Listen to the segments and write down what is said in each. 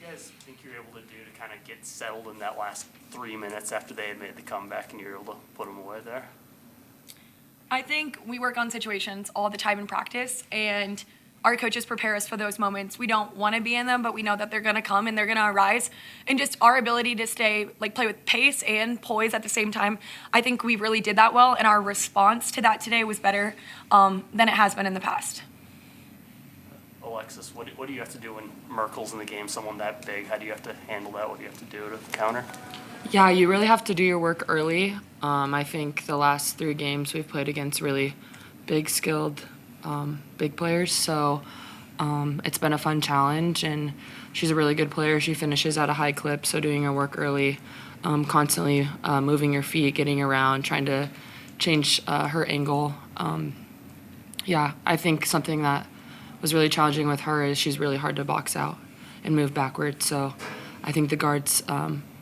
guys think you're able to do to kind of get settled in that last 3 minutes after they had made the comeback and you were able to put them away there? I think we work on situations all the time in practice, and our coaches prepare us for those moments. We don't want to be in them, but we know that they're going to come and they're going to arise. And just our ability to play with pace and poise at the same time, I think we really did that well, and our response to that today was better than it has been in the past. Alexis, what do you have to do when Merkel's in the game, someone that big? How do you have to handle that? What do you have to do to counter? Yeah, you really have to do your work early. I think the last 3 games we've played against really big, skilled, big players. So it's been a fun challenge, and she's a really good player. She finishes at a high clip, so doing your work early, constantly moving your feet, getting around, trying to change her angle. Yeah, I think something that was really challenging with her is she's really hard to box out and move backwards. So I think the guards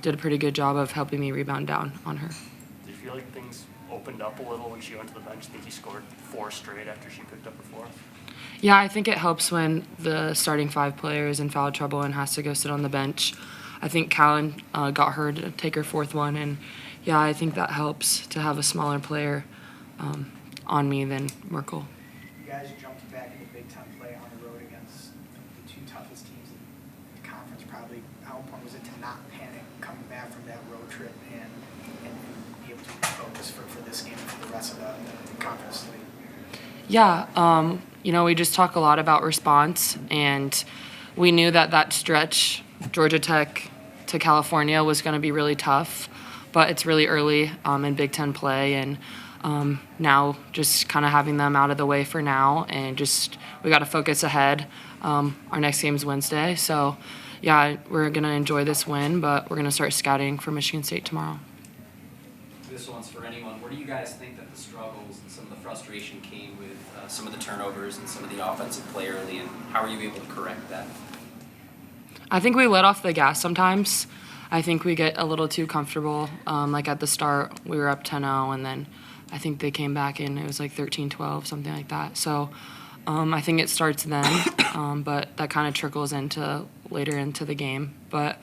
did a pretty good job of helping me rebound down on her. Do you feel like things opened up a little when she went to the bench? I think you scored 4 straight after she picked up her 4th. Yeah, I think it helps when the starting 5 player is in foul trouble and has to go sit on the bench. I think Callin got her to take her 4th one, and yeah, I think that helps to have a smaller player on me than Merkel. You guys jumped back into Big Ten play on the road against the 2 toughest teams in the conference. Probably how important was it to not panic coming back from that road trip and be able to focus for this game and for the rest of the conference league? Yeah, we just talk a lot about response, and we knew that stretch, Georgia Tech to California, was going to be really tough, but it's really early in Big Ten play, and now just kind of having them out of the way for now, and just we got to focus ahead. Our next game's Wednesday, so yeah, we're going to enjoy this win, but we're going to start scouting for Michigan State tomorrow. This one's for anyone. Where do you guys think that the struggles and some of the frustration came with some of the turnovers and some of the offensive play early, and how are you able to correct that? I think we let off the gas sometimes. I think we get a little too comfortable. Like at the start, we were up 10-0, and then I think they came back and it was like 13-12, something like that. So I think it starts then, but that kind of trickles into later into the game. But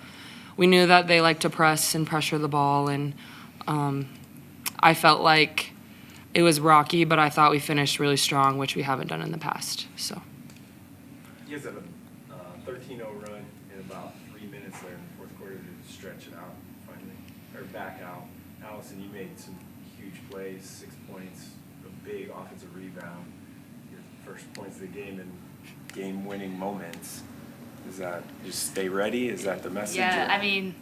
we knew that they like to press and pressure the ball, and I felt like it was rocky, but I thought we finished really strong, which we haven't done in the past. So. You guys have a 13-0 run in about 3 minutes there in the 4th quarter to stretch it out finally, or back out. Allison, you made some huge plays, 6 points, a big offensive rebound, your first points of the game and game-winning moments. Is that just stay ready? Is that the message? Yeah, I mean,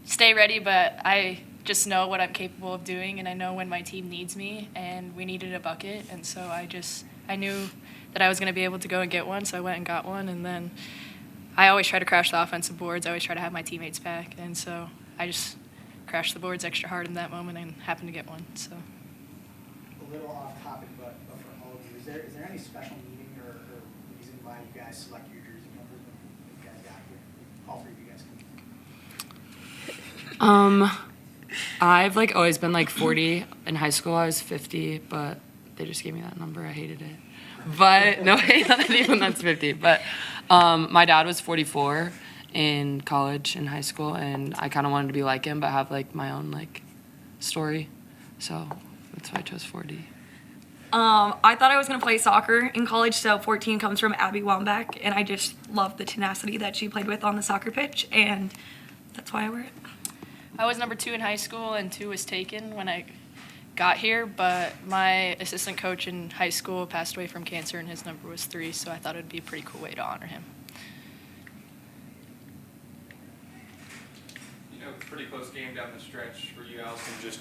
stay ready, but I just know what I'm capable of doing, and I know when my team needs me, and we needed a bucket, and so I knew that I was going to be able to go and get one, so I went and got one, and then I always try to crash the offensive boards. I always try to have my teammates back, and so I just crashed the boards extra hard in that moment and happened to get one. So. A little off topic, but for all of you, is there any special meaning or reason why you guys select your jersey numbers when you guys got here? All 3 of you guys can. I've always been 40. In high school I was 50, but they just gave me that number. I hated it. But no, not even that's 50. But my dad was 44 in college and high school, and I kind of wanted to be like him, but have my own story. So that's why I chose 40. I thought I was going to play soccer in college, so 14 comes from Abby Wambach, and I just love the tenacity that she played with on the soccer pitch, and that's why I wear it. I was number 2 in high school, and 2 was taken when I got here, but my assistant coach in high school passed away from cancer, and his number was 3, so I thought it would be a pretty cool way to honor him. Pretty close game down the stretch for you, Allison, just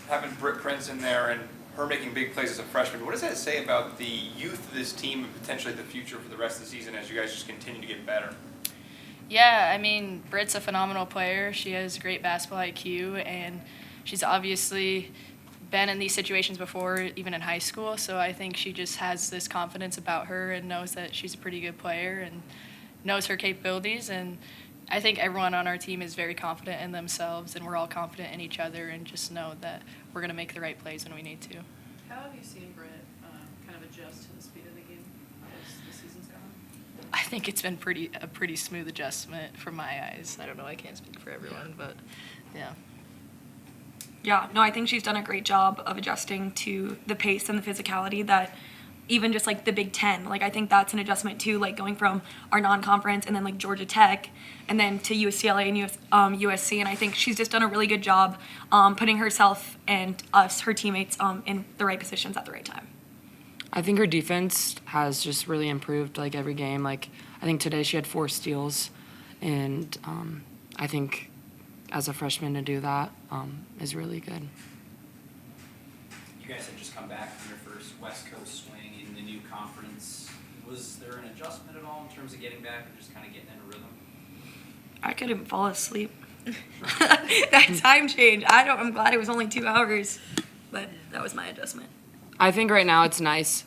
having Britt Prince in there and her making big plays as a freshman. What does that say about the youth of this team and potentially the future for the rest of the season as you guys just continue to get better? Yeah, I mean, Britt's a phenomenal player. She has great basketball IQ, and she's obviously been in these situations before, even in high school, so I think she just has this confidence about her and knows that she's a pretty good player and knows her capabilities, and I think everyone on our team is very confident in themselves, and we're all confident in each other and just know that we're going to make the right plays when we need to. How have you seen Britt kind of adjust to the speed of the game as the season's gone? I think it's been a pretty smooth adjustment from my eyes. I don't know, I can't speak for everyone, but yeah. Yeah, no, I think she's done a great job of adjusting to the pace and the physicality that even just like the Big Ten, like I think that's an adjustment too, like going from our non-conference and then like Georgia Tech and then to UCLA and USC, and I think she's just done a really good job putting herself and us, her teammates, in the right positions at the right time. I think her defense has just really improved like every game. Like I think today she had 4 steals, and I think as a freshman to do that is really good. You guys had just come back from your first West Coast swing in the new conference. Was there an adjustment at all in terms of getting back or just kind of getting in a rhythm? I couldn't fall asleep. That time change. I'm glad it was only 2 hours, but that was my adjustment. I think right now it's nice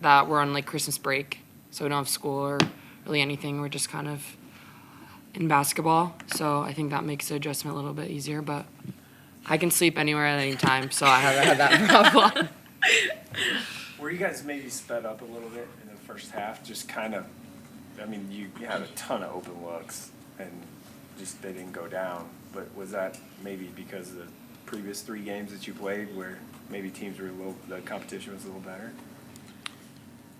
that we're on like Christmas break, so we don't have school or really anything. We're just kind of in basketball, so I think that makes the adjustment a little bit easier, but I can sleep anywhere at any time, so I haven't had that problem. Were you guys maybe sped up a little bit in the first half? Just kind of, I mean, you had a ton of open looks and just they didn't go down. But was that maybe because of the previous 3 games that you played where maybe teams were the competition was a little better?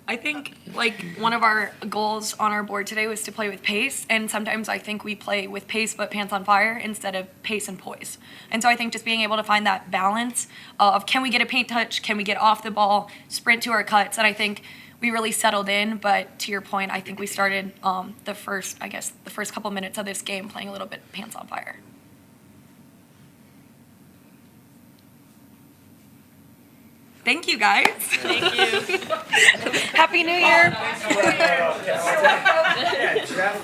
I think like one of our goals on our board today was to play with pace, and sometimes I think we play with pace but pants on fire instead of pace and poise. And so I think just being able to find that balance of can we get a paint touch, can we get off the ball, sprint to our cuts, and I think we really settled in. But to your point, I think we started the first couple minutes of this game playing a little bit pants on fire. Thank you, guys. Thank you. Happy New Year. Yeah,